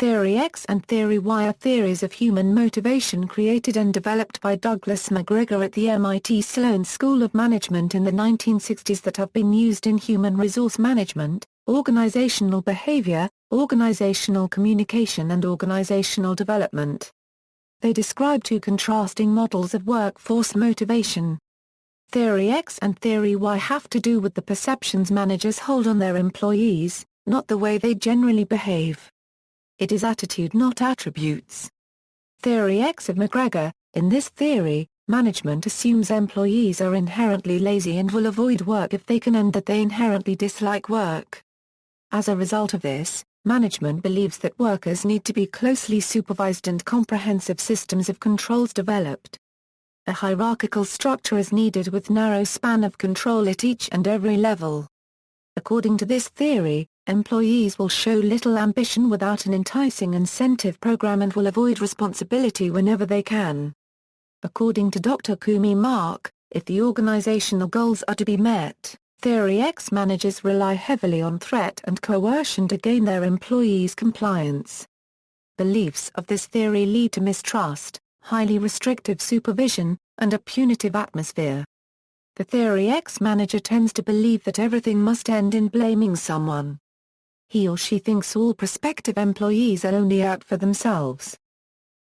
Theory X and Theory Y are theories of human motivation created and developed by Douglas McGregor at the MIT Sloan School of Management in the 1960s that have been used in human resource management, organizational behavior, organizational communication and organizational development. They describe two contrasting models of workforce motivation. Theory X and Theory Y have to do with the perceptions managers hold on their employees, not the way they generally behave. It is attitude, not attributes. Theory X of Mcgregor: in this theory, management assumes employees are inherently lazy and will avoid work if they can, and that they inherently dislike work. As a result of this, management believes that workers need to be closely supervised and comprehensive systems of controls developed. A hierarchical structure is needed with narrow span of control at each and every level. According to this theory, employees will show little ambition without an enticing incentive program and will avoid responsibility whenever they can. According to Dr. Kumi Mark, if the organizational goals are to be met, Theory X managers rely heavily on threat and coercion to gain their employees' compliance. Beliefs of this theory lead to mistrust, highly restrictive supervision, and a punitive atmosphere. The Theory X manager tends to believe that everything must end in blaming someone. He or she thinks all prospective employees are only out for themselves.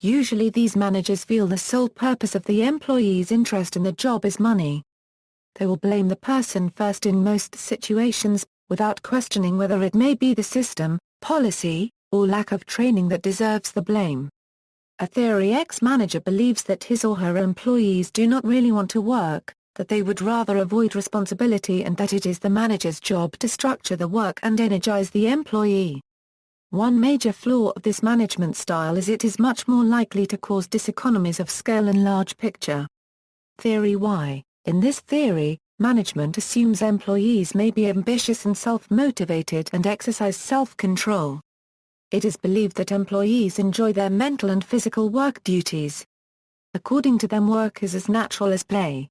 Usually these managers feel the sole purpose of the employee's interest in the job is money. They will blame the person first in most situations, without questioning whether it may be the system, policy, or lack of training that deserves the blame. A Theory X manager believes that his or her employees do not really want to work, that they would rather avoid responsibility, and that it is the manager's job to structure the work and energize the employee. One major flaw of this management style is it is much more likely to cause diseconomies of scale and large picture. Theory Y: in this theory, management assumes employees may be ambitious and self-motivated and exercise self-control. It is believed that employees enjoy their mental and physical work duties. According to them, work is as natural as play.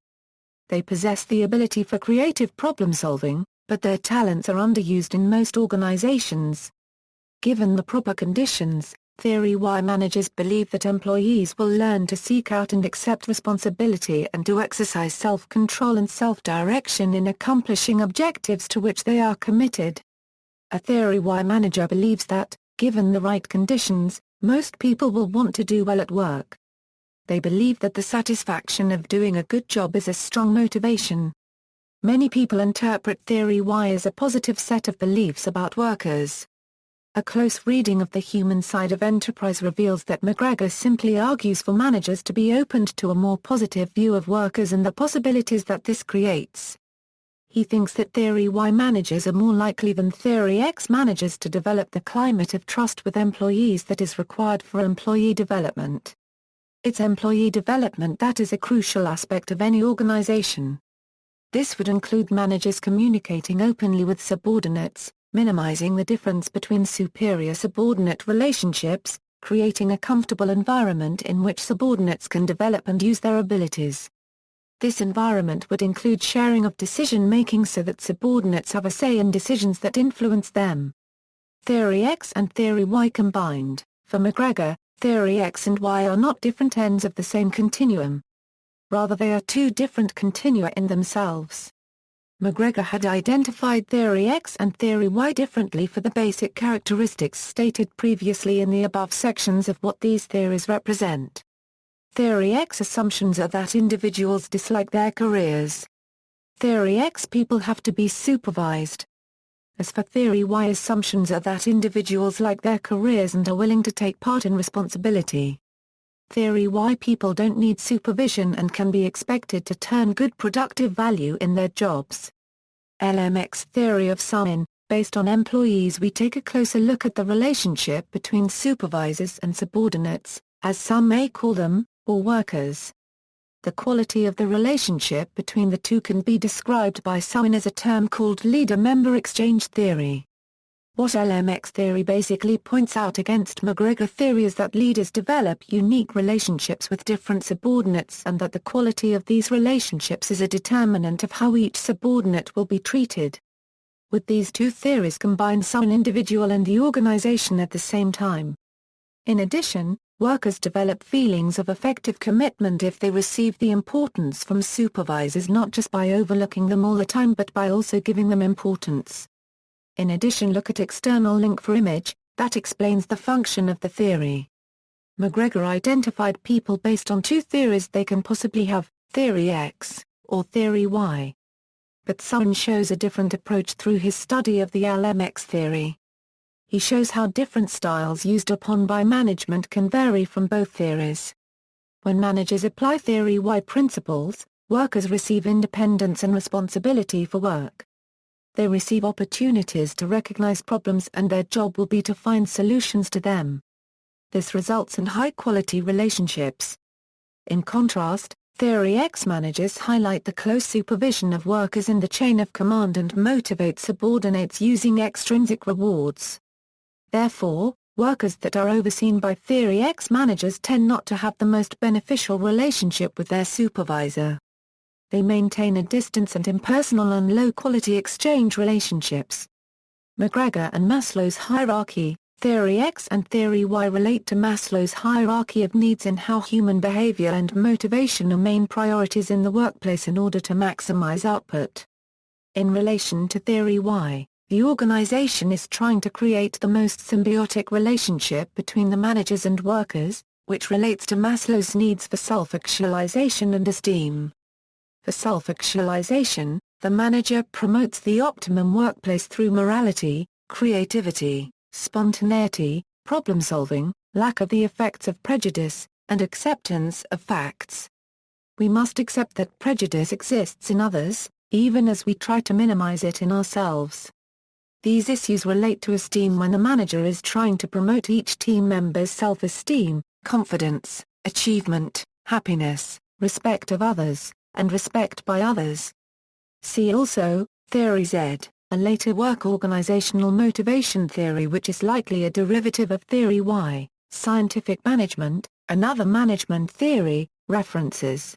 They possess the ability for creative problem-solving, but their talents are underused in most organizations. Given the proper conditions, Theory Y managers believe that employees will learn to seek out and accept responsibility and to exercise self-control and self-direction in accomplishing objectives to which they are committed. A Theory Y manager believes that, given the right conditions, most people will want to do well at work. They believe that the satisfaction of doing a good job is a strong motivation. Many people interpret Theory Y as a positive set of beliefs about workers. A close reading of the human side of enterprise reveals that McGregor simply argues for managers to be opened to a more positive view of workers and the possibilities that this creates. He thinks that Theory Y managers are more likely than Theory X managers to develop the climate of trust with employees that is required for employee development. It's employee development that is a crucial aspect of any organization. This would include managers communicating openly with subordinates, minimizing the difference between superior-subordinate relationships, creating a comfortable environment in which subordinates can develop and use their abilities. This environment would include sharing of decision-making so that subordinates have a say in decisions that influence them. Theory X and Theory Y combined: for McGregor, Theory X and Y are not different ends of the same continuum. Rather, they are two different continua in themselves. McGregor had identified Theory X and Theory Y differently for the basic characteristics stated previously in the above sections of what these theories represent. Theory X assumptions are that individuals dislike their careers. Theory X people have to be supervised. As for Theory Y, assumptions are that individuals like their careers and are willing to take part in responsibility. Theory Y people don't need supervision and can be expected to turn good productive value in their jobs. LMX theory of Summon: based on employees, we take a closer look at the relationship between supervisors and subordinates, as some may call them, or workers. The quality of the relationship between the two can be described by Summon as a term called leader-member exchange theory. What LMX theory basically points out against McGregor theory is that leaders develop unique relationships with different subordinates and that the quality of these relationships is a determinant of how each subordinate will be treated. With these two theories combined, Summon individual and the organization at the same time. In addition, workers develop feelings of effective commitment if they receive the importance from supervisors, not just by overlooking them all the time but by also giving them importance. In addition, look at external link for image, that explains the function of the theory. McGregor identified people based on two theories they can possibly have, theory X, or theory Y. But Sloan shows a different approach through his study of the LMX theory. He shows how different styles used upon by management can vary from both theories. When managers apply theory Y principles, workers receive independence and responsibility for work. They receive opportunities to recognize problems and their job will be to find solutions to them. This results in high-quality relationships. In contrast, Theory X managers highlight the close supervision of workers in the chain of command and motivate subordinates using extrinsic rewards. Therefore, workers that are overseen by Theory X managers tend not to have the most beneficial relationship with their supervisor. They maintain a distance and impersonal and low-quality exchange relationships. McGregor and Maslow's hierarchy. Theory X and Theory Y relate to Maslow's hierarchy of needs in how human behavior and motivation are main priorities in the workplace in order to maximize output. In relation to Theory Y, the organization is trying to create the most symbiotic relationship between the managers and workers, which relates to Maslow's needs for self-actualization and esteem. For self-actualization, the manager promotes the optimum workplace through morality, creativity, spontaneity, problem-solving, lack of the effects of prejudice, and acceptance of facts. We must accept that prejudice exists in others, even as we try to minimize it in ourselves. These issues relate to esteem when the manager is trying to promote each team member's self-esteem, confidence, achievement, happiness, respect of others, and respect by others. See also, Theory Z. A later work organizational motivation theory which is likely a derivative of Theory Y, scientific management, another management theory, references.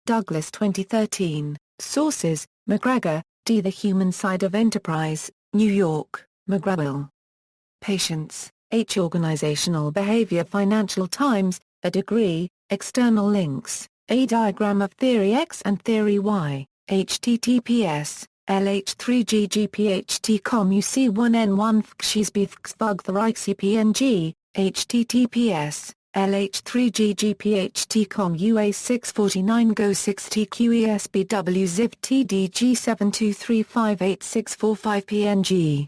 Douglas 2013, sources, McGregor, D. The Human Side of Enterprise, New York, McGraw-Hill. Patience, H. Organizational Behavior Financial Times, a degree, external links, a diagram of Theory X and Theory Y, https. LH3GGPHT.com UC1N1 FKSBITHXVUG the RICPNG, https, LH3GGPHT.com UA649 Go6TQESBW ZIV TDG 72358645 PNG.